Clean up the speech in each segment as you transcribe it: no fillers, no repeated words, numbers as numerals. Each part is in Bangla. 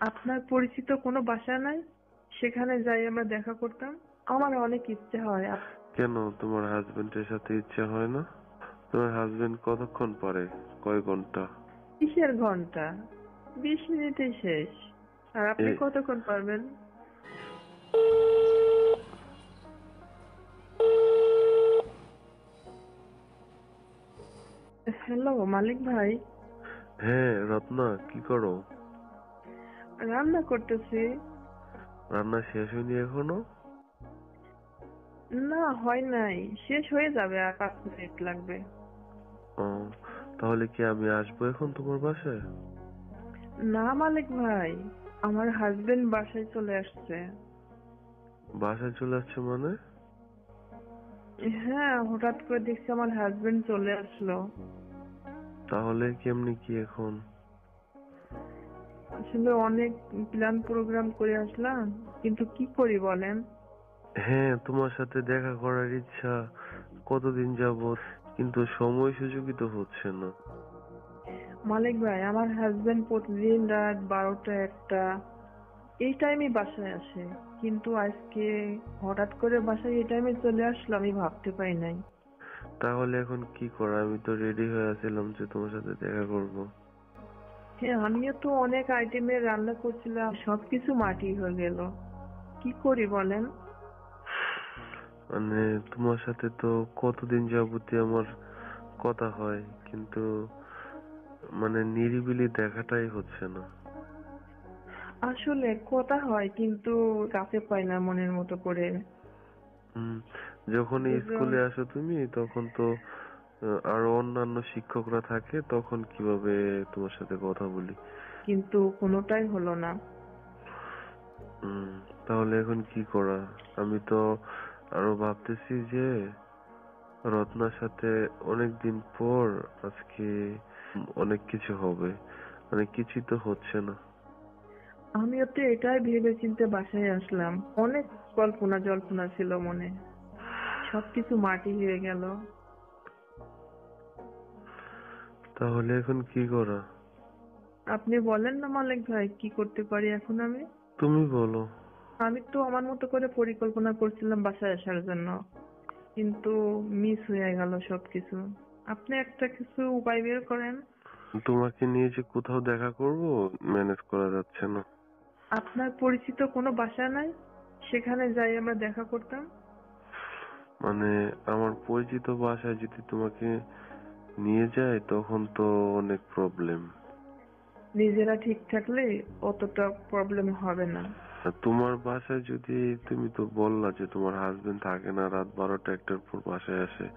আপনার পরিচিত কোনো বাসা নাই? সেখানে যাই আমরা দেখা করতাম। আমার অনেক ইচ্ছে হয়। কেন তোমার হাজবেন্ডের সাথে ইচ্ছা হয় না? তোমার হাজবেন্ড কতক্ষণ পরে? কয় ঘন্টা? কিসের ঘন্টা? 20 মিনিটে শেষ। আর আপনি এই কতক্ষণ পারবেন? হ্যালো মালিক ভাই। হ্যাঁ রত্না, কি করো? রান্না করতেছি। রান্না শেষ হয়নি এখনো? না, হয় নাই, শেষ হয়ে যাবে, আর 5 মিনিট লাগবে। ও, তাহলে কি আমি আসবো এখন তোমার বাসায়? না মালিক ভাই, আমার হাজবেন্ড বাসায় চলে আসছে। বাসায় চলে আসছে মানে? হ্যাঁ, হঠাৎ করে দেখছি আমার হাজবেন্ড চলে আসলো। তাহলে কেমনি কি এখন? আসলে অনেক প্ল্যান প্রোগ্রাম করে আসলাম, কিন্তু কি করি বলেন? হ্যাঁ, তোমার সাথে দেখা করার ইচ্ছা কতদিন যাবত, কিন্তু সময় সুযোগই তো হচ্ছে না। মালিক ভাই, আমার হাজবেন্ড প্রতিদিন রাত 12টা 1টা এই টাইমে বাসায় আসে, কিন্তু আজকে হঠাৎ করে বাসায় এই টাইমে চলে আসলো, আমি ভাবতে পারি নাই। তাহলে এখন কি করা? আমি তো রেডি হয়ে আছিলাম যে তোমার সাথে দেখা করব। হ্যাঁ, আমিও তো অনেক আইটেমের রান্না করছিলাম, সবকিছু মাটি হয়ে গেল। কি করি বলেন? মানে তোমার সাথে তো কতদিন যাবতীয় আমার কথা হয়, কিন্তু মানে নিরিবিলি দেখাটাই হচ্ছে না। আসলে কথা হয়, কিন্তু কাছে পাই না মনের মতো করে। হম, যখন বুঝলাম, স্কুলে আসো তুমি তখন তো আরো অন্যান্য শিক্ষকরা থাকে, তখন কিভাবে তোমার সাথে কথা বলি। কিন্তু কোনোটাই হলো না। হম, তাহলে এখন কি করা? আমি তো আরো ভাবতেছি যে রত্নার সাথে অনেকদিন পর আজকে অনেক কিছু হবে, মানে কিছুই তো হচ্ছে না। আমিও তো এটাই ভেবে চিন্তে বাসায় আসলাম। অনেক কল্পনা জল্পনা ছিল মনে, সবকিছু মাটি হয়ে গেল। তাহলে এখন কি করা? আপনি বলেন না মালিক ভাই, কি করতে পারি এখন আমি? তুমি বলো। আমি তো আমার মতো করে পরিকল্পনা করছিলাম বাসায় আসার জন্য, কিন্তু মিস হয়ে গেল সবকিছু। আপনি একটা কিছু উপায় বের করেন। তোমাকে নিয়ে যে কোথাও দেখা করব, ম্যানেজ করা যাচ্ছে না। আপনার পরিচিত কোনো বাসা নাই? সেখানে যাই আমরা দেখা করতাম। মানে আমার পরিচিত বাসায় যদি তোমাকে নিয়ে যায় তখন তো অনেক প্রবলেম। নিজেরা ঠিক থাকলে অতটা প্রবলেম হবে না। তোমার বাসায় যদি, তুমি তো বললা যে তোমার হাজবেন্ড থাকে না, রাত 12টা 1টার পর বাসায় আসে,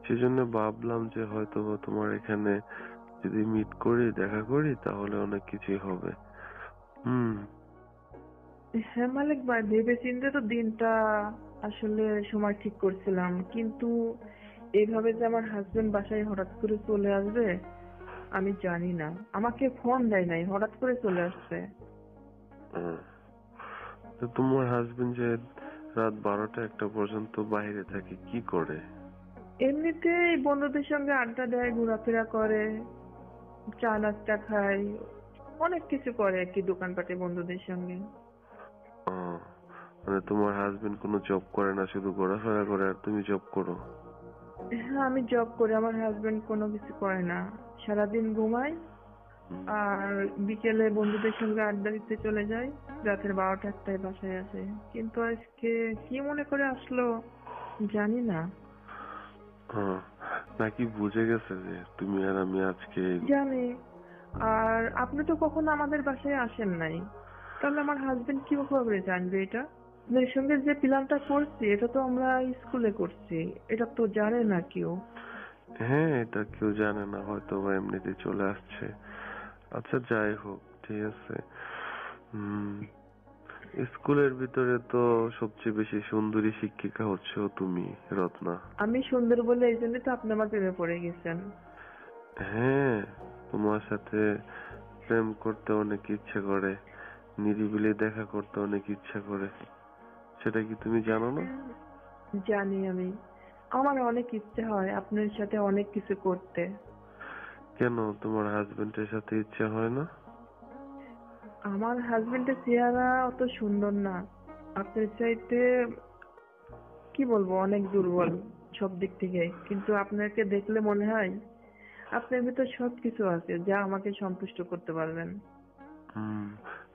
সেজন্য ভাবলাম যে হয়তো বা তোমার এখানে যদি মিট করি, দেখা করি, তাহলে অনেক কিছুই হবে। হুম। হ্যাঁ মালিক ভাই, ভেবে চিন্তে তো দিনটা আসলে সময় ঠিক করছিলাম, কিন্তু এইভাবে যে আমার হাজবেন্ড বাসায় হঠাৎ করে চলে আসবে আমি জানি না। আমাকে ফোন দেয় নাই, হঠাৎ করে চলে আসছে। হুম। তো তোমার হাজবেন্ড যে রাত 12টা 1টা পর্যন্ত বাইরে থাকে, কি করে? এমনিতেই বন্ধুদের সঙ্গে আড্ডা দেয়, ঘোরাফেরা করে, চা নাস্তা খায়, অনেক কিছু করে আর কি, দোকানপাটে বন্ধুদের সঙ্গে। ও, মানে তোমার হাজবেন্ড কোনো জব করে না, শুধু ঘোরাফেরা করে, আর তুমি জব করো? হ্যাঁ, আমি জব করি, আমার হাজবেন্ড কোনো কিছু করে না, সারাদিন ঘুমায় হুম। আর বিকেলে বন্ধুদের সঙ্গে আড্ডা দিতে চলে যায়, রাতের 12টা 1টায় বাসায় আসে। কিন্তু আজকে কি মনে করে আসলো জানি না। হ্যাঁ, নাকি বুঝে গেছে যে তুমি আর আমি আজকে? জানি। আর আপনি তো কখনো আমাদের বাসায় আসেন নাই, তাহলে আমার হাজবেন্ড কিভাবে জানবে এটা? আপনার সঙ্গে যে প্ল্যানটা করছি এটা তো আমরা স্কুলে করছি, এটা তো জানে না কেউ। হ্যাঁ, এটা কেউ জানে না, হয়তো বা এমনিতে চলে আসছে। আচ্ছা যাই হোক, ঠিক আছে। হুম, স্কুলের ভিতরে তো সবচেয়ে বেশি সুন্দরী শিক্ষিকা হচ্ছে তুমি, রত্না। আমি সুন্দর বলে এই জন্য তো আপনি আমার প্রেমে পড়ে গেছেন। হ্যাঁ, তোমার সাথে প্রেম করতে অনেক ইচ্ছে করে, নিরিবিলি দেখা করতে অনেক ইচ্ছা করে, সেটা কি তুমি জানো না? হ্যাঁ, জানি আমি। আমার অনেক ইচ্ছে হয় আপনার সাথে অনেক কিছু করতে। কেন তোমার হাজবেন্ডের সাথে ইচ্ছা হয় না? আমার হাজবেন্ডের চেহারা অত সুন্দর না, আপনার চাইতে কি বলবো অনেক দুর্বল সব দিক থেকে, কিন্তু আপনাকে দেখলে মনে হয় আপনার ভিতর সবকিছু আছে যা আমাকে সন্তুষ্ট করতে পারবেন। হুম,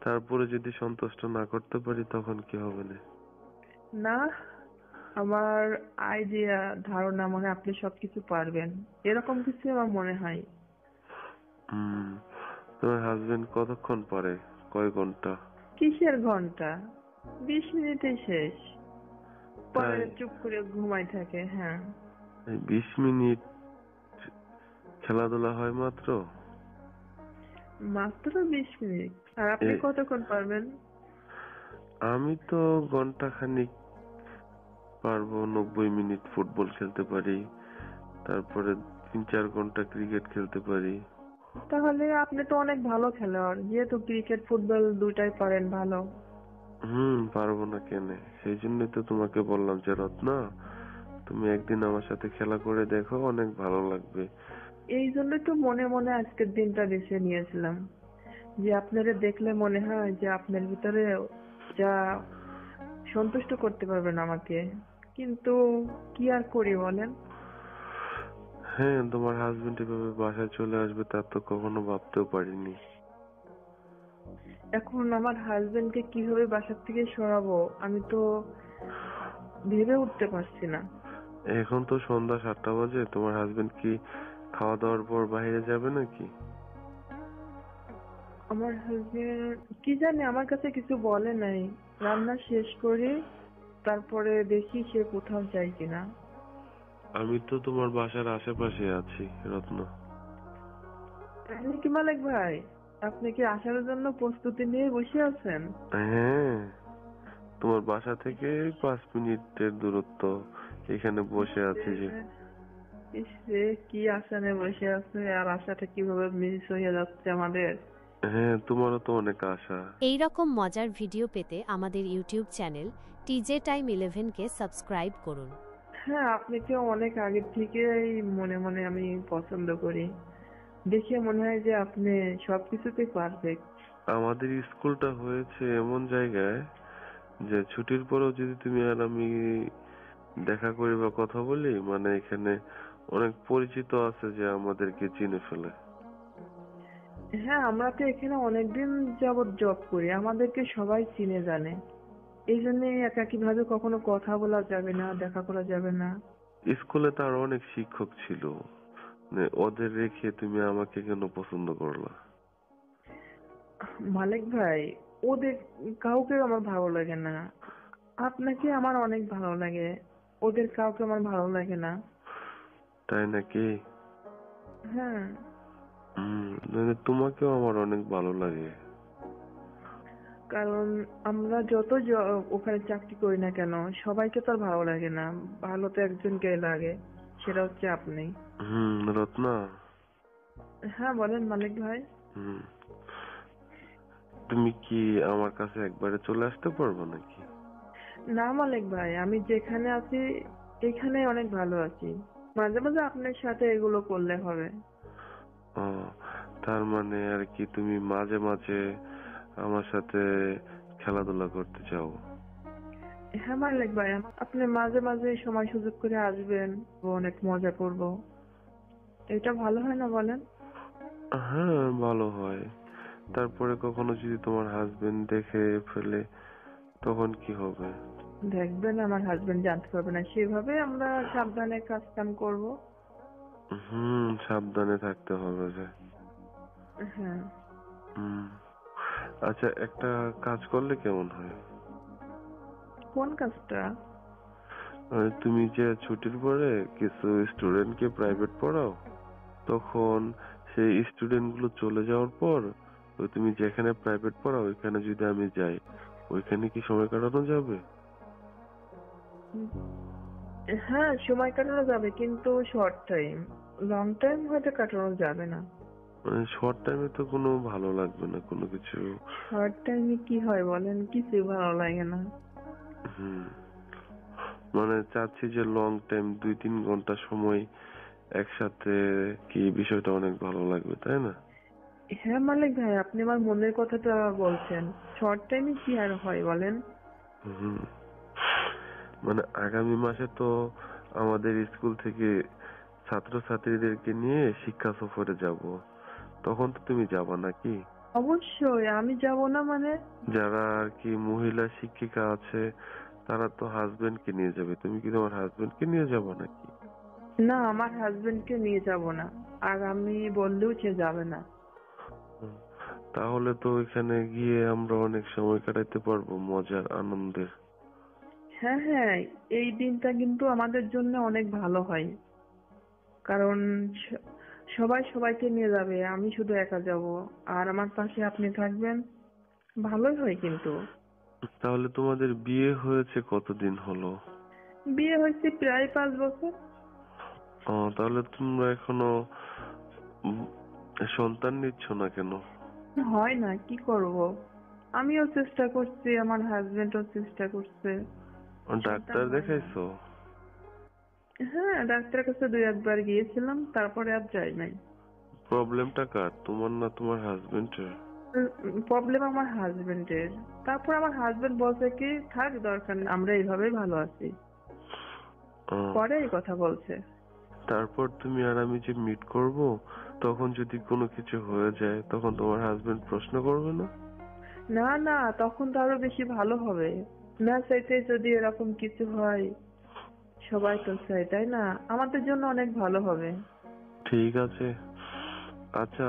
তারপরে যদি সন্তুষ্ট না করতে পারি তখন কি হবে না? না, আমার আইডিয়া ধারণা মনে হয় আপনি সবকিছু পারবেন, এরকম কিছু আমার মনে হয়। হুম, তোমার হাজবেন্ড কতক্ষণ পারে? কয় ঘন্টা? কিসের ঘন্টা, 20 মিনিটেই শেষ, পরে তাই? চুপ করে ঘুমাই থাকে। হ্যাঁ, এই 20 মিনিট খেলাধুলা হয় মাত্র? মাত্র 20 মিনিট। আর আপনি এ- কতক্ষণ পারবেন? আমি তো ঘন্টা খানিক পারবো, 90 মিনিট ফুটবল খেলতে পারি, তারপরে 3-4 ঘন্টা ক্রিকেট খেলতে পারি। তাহলে আপনি তো অনেক ভালো খেলোয়াড়, যেহেতু ক্রিকেট ফুটবল দুটাই পারেন ভালো। পারবো না কেনে, সেই জন্যই তো তোমাকে বললাম যে রত্না, তুমি একদিন আমার সাথে খেলা করে দেখো, অনেক ভালো লাগবে। এই জন্যই তো মনে মনে আজকের দিনটা বেছে নিয়েছিলাম, যে আপনারা দেখলে মনে হয় যে আপনার ভিতরে যা সন্তুষ্ট করতে পারবেন আমাকে, কিন্তু কি আর করি বলেন। হ্যাঁ, তোমার হাজবেন্ড এভাবে বাসায় চলে আসবে তা তো কখনো ভাবতেও পারিনি। এখন আমার হাজবেন্ডকে কিভাবে বাসার থেকে সরাবো আমি তো ভেবে উঠতে পারছি না। এখন তো সন্ধ্যা 7টা বাজে, তোমার হাজবেন্ড কি খাওয়া দাওয়ার পর বাইরে যাবে নাকি? আমার হাজবেন্ড কি জানি আমার কাছে কিছু বলে নাই, রান্না শেষ করে তারপরে দেখি সে কোথাও যায় কিনা। আমি তো তোমার বাসার আশেপাশে আছি রত্ন। তাহলে কি মালিক ভাই, আপনি কি আসার জন্য প্রস্তুতি নিয়ে বসে আছেন? হ্যাঁ, তোমার বাসা থেকে 5 মিনিটের দূরত্ব, এখানে বসে আছি যে। ইসরে, কি আশানে বসে আছে, আর আশাটা কিভাবে মিস হয়ে যাচ্ছে আমাদের। হ্যাঁ, তোমারও তো অনেক আশা। এই রকম মজার ভিডিও পেতে আমাদের ইউটিউব চ্যানেল টিজে টাইম 11কে সাবস্ক্রাইব করুন। হ্যাঁ, আপনাকে অনেক আগে থেকেই মনে মনে আমি পছন্দ করি, দেখে মনে হয় যে আপনি সবকিছুতেই পারফেক্ট। আমাদের স্কুলটা হয়েছে এমন জায়গায় যে ছুটির পরেও যদি তুমি আর আমি দেখা করি বা কথা বলি, মানে এখানে অনেক পরিচিত আছে যে আমাদেরকে চিনে ফেলে। হ্যাঁ, আমরা তো এখানে অনেকদিন যাবৎ জব করি, আমাদেরকে সবাই চিনে জানে, এই জন্য একাকী ভাবে কখনো কথা বলা যাবে না, দেখা করা যাবে না। স্কুলে তার অনেক শিক্ষক ছিল, মানে ওদের রেখে তুমি আমাকে কেন পছন্দ করলা? মালিক ভাই, ওদের কাউকে আমার ভালো লাগে না, আপনাকে আমার অনেক ভালো লাগে, ওদের কাউকে আমার ভালো লাগে না। তাই নাকি? হ্যাঁ, মানে তোমাকেও আমার অনেক ভালো লাগে। কারণ আমরা যত ওখানে চাকরি করি না কেন সবাইকে তো আর ভালো লাগে না, ভালো তো একজনকে লাগে, সেটা হচ্ছে আপনি। রত্না। হ্যাঁ বলেন মালিক ভাই। হুম, তুমি কি আমার কাছে একবারে চলে আসতে পারবে নাকি? না মালিক ভাই, আমি যেখানে আছি এখানে অনেক ভালো আছি, মাঝে মাঝে আপনার সাথে এগুলো করলে হবে। ও, তার মানে আর কি তুমি মাঝে মাঝে আমার সাথে খেলাধুলা করতে চাও? হ্যাঁ মালিক ভাই, আপনি মাঝে মাঝে সময় সুযোগ করে আসবেন, অনেক মজা করব, এটা ভালো হয় না বলেন? হ্যাঁ, ভালো হয়। তারপরে কখনো যদি তোমার হাজবেন্ড দেখে ফেলে তখন কি হবে? দেখবেন আমার হাজবেন্ড জানতে পারবে না, সেভাবে আমরা সাবধানে কাজ কাম করবো। সাবধানে থাকতে হবে যে। হ্যাঁ। হুম, আচ্ছা, একটা কাজ করলে কেমন হয়? কোন কাজটা? তুমি যে ছুটির পরে কিছু স্টুডেন্টকে প্রাইভেট পড়াও, তখন সেই স্টুডেন্ট গুলো চলে যাওয়ার পর ওই তুমি যেখানে প্রাইভেট পড়াও ওইখানে যদি আমি যাই, ওইখানে কি সময় কাটানো যাবে? উম, হ্যাঁ সময় কাটানো যাবে, কিন্তু শর্ট টাইম, লং টাইম হয়তো কাটানো যাবে না। মানে শর্ট টাইমে তো কোনো ভালো লাগবে না কোনো কিছু। শর্ট টাইমে কি হয় বলেন, কিছু ভালো লাগে না। হুম, মানে চাচ্ছি যে লং টাইম 2-3 ঘন্টা সময় একসাথে, কি বিষয়টা অনেক ভালো লাগবে তাই না? হ্যাঁ মালিক ভাই, আপনি আমার মনের কথাটা বলছেন। শর্ট টাইমে কি আর হয় বলেন? হুম, মানে আগামী মাসে তো আমাদের স্কুল থেকে ছাত্রছাত্রীদেরকে নিয়ে শিক্ষা সফরে যাব, তখন তো তুমি যাবা নাকি? অবশ্যই আমি যাব না মানে? যারা আর কি মহিলা শিক্ষিকা আছে তারা তো হাজবেন্ডকে নিয়ে যাবে, তুমি কি তোমার হাজবেন্ডকে নিয়ে যাবা নাকি? না, আমার হাজবেন্ডকে নিয়ে যাব না। আর আমি বললেও সে যাবে না। হুম, তাহলে তো ওইখানে গিয়ে আমরা অনেক সময় কাটাতে পারবো মজার আনন্দের। হ্যাঁ হ্যাঁ, এই দিনটা কিন্তু আমাদের জন্য অনেক ভালো হয়। কারণ স- সবাই সবাইকে নিয়ে যাবে, আমি শুধু একা যাব। আর আমার পাশে আপনি থাকবেন, ভালোই হয় কিন্তু। তাহলে তোমাদের বিয়ে হয়েছে কতদিন হলো? বিয়ে হয়েছে প্রায় 5 বছর। তাহলে তোমরা এখনো উম, সন্তান নিচ্ছ না কেন? হয় না, কি করব? আমিও চেষ্টা করছি, আমার হাজবেন্ডও চেষ্টা করছে। সন্তান ডাক্তার হয় না। দেখাইছো? হ্যাঁ, ডাক্তারের কাছে 2-1 বার গিয়েছিলাম, তারপরে আর যাই নাই। প্রবলেমটা কার, তোমার না তোমার হাজবেন্ডের? প্রবলেম আমার হাজবেন্ডের। তারপর আমার হাজবেন্ড বলছে কি, থাক দরকার নেই, আমরা এইভাবেই ভালো আছি। পরে এই কথা বলছে। তারপর তুমি আর আমি যে মিট করব, তখন যদি কোনো কিছু হয়ে যায় তখন তোমার হাজবেন্ড প্রশ্ন করবে না? না না, তখন তো আরো বেশি ভালো হবে। না চাইতে যদি এরকম কিছু হয়, সবাই তো চায় তাই না? আমাদের জন্য অনেক ভালো হবে। ঠিক আছে। আচ্ছা,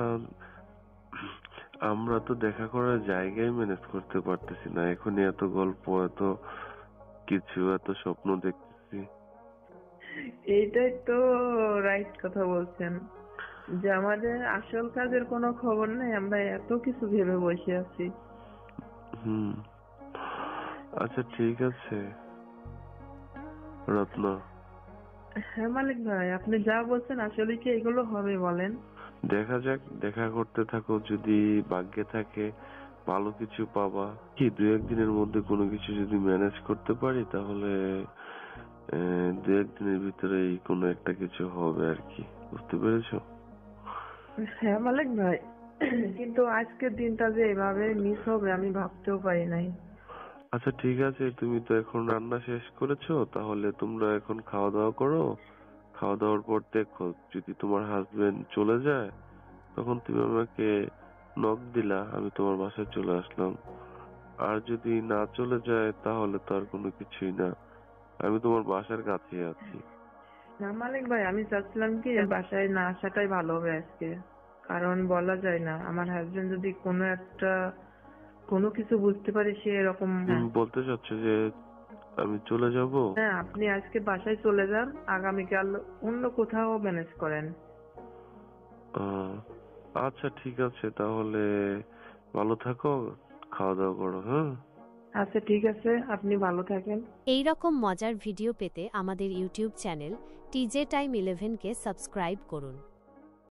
আমরা তো দেখা করার জায়গায় ম্যানেজ করতে পারতেছি না, এখনই এত গল্প, এত কিছু, এত স্বপ্ন দেখতেছি। এইটাই তো রাইট কথা বলছেন, যে আমাদের আসল কাজের কোনো খবর নেই, আমরা এত কিছু ভেবে বসে আছি। হুম, আচ্ছা ঠিক আছে রত্ন, হ্যাঁ মালিক ভাই, আপনি যা বলছেন আসলে কি এগুলো হবে বলেন? দেখা যাক, দেখা করতে থাকো, যদি ভাগ্যে থাকে ভালো কিছু পাবা। কি 2-1 দিনের মধ্যে কোনো কিছু যদি ম্যানেজ করতে পারি তাহলে 2-1 দিনের ভিতরেই কোনো একটা কিছু হবে আর কি, বুঝতে পেরেছো? হ্যাঁ মালিক ভাই, কিন্তু আজকের দিনটা যে এভাবে মিস হবে আমি ভাবতেও পারি নাই। আচ্ছা ঠিক আছে, তুমি তো এখন রান্না শেষ করেছো, তাহলে তোমরা এখন খাওয়া দাওয়া করো। খাওয়া দাওয়ার পর দেখো, যদি তোমার হাজবেন্ড চলে যায় তখন তুমি আমাকে নক দিলা, আমি তোমার বাসায় চলে আসলাম। আর যদি না চলে যায় তাহলে তো আর কোনো কিছুই না, আমি তোমার বাসার কাছেই আছি। না মালিক ভাই, আমি চাচ্ছিলাম কি বাসায় না আসাটাই ভালো হবে আজকে। কারণ বলা যায় না, আমার হাজবেন্ড যদি কোনো কিছু বুঝতে পারে সে এরকম। হ্যাঁ বলতে চাচ্ছ যে আমি চলে যাব? হ্যাঁ, আপনি আজকে বাসায় চলে যান, আগামীকাল অন্য কোথাও ম্যানেজ করেন। আহ, আচ্ছা ঠিক আছে, তাহলে ভালো থাকো, খাওয়া দাওয়া করো, হ্যাঁ? আচ্ছা ঠিক আছে, আপনি ভালো থাকেন। এই রকম মজার ভিডিও পেতে আমাদের ইউটিউব চ্যানেল টিজে টাইম 11 কে সাবস্ক্রাইব করুন।